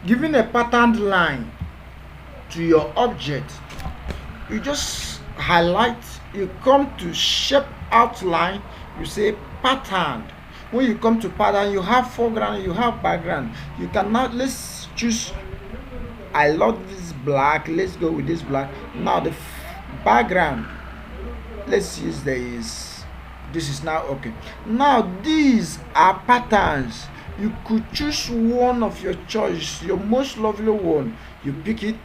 giving a patterned line to your object, you just highlight, you come to shape outline, you say patterned. When you come to pattern, you have foreground, you have background. You can now, let's choose, I love this black, let's go with this black. Now the background, let's use this is now okay. Now these are patterns. You could choose one of your choice, your most lovely one, you pick it.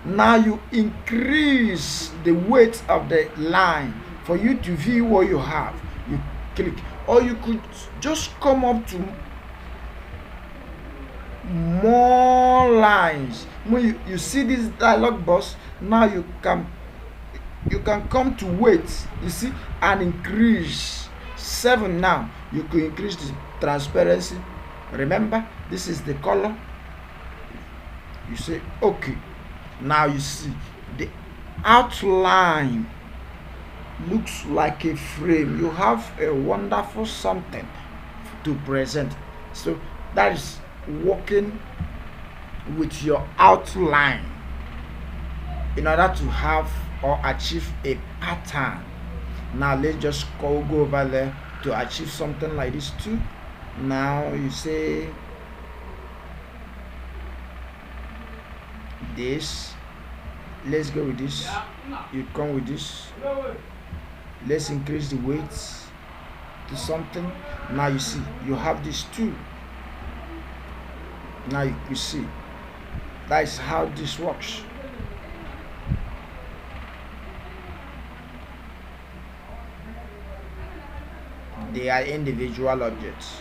Now you increase the weight of the line for you to view what you have. You click, or you could just come up to more lines. When you see this dialog box, now you can come to weight, you see, and increase 7. Now you could increase the transparency. Remember, this is the color. You say okay. Now you see the outline looks like a frame. You have a wonderful something to present. So that is working with your outline in order to have or achieve a pattern. Now let's just go over there to achieve something like this too. Now you say this, let's go with this, you come with this, let's increase the weight to something. Now you see you have this too. Now you see that is how this works. They are individual objects.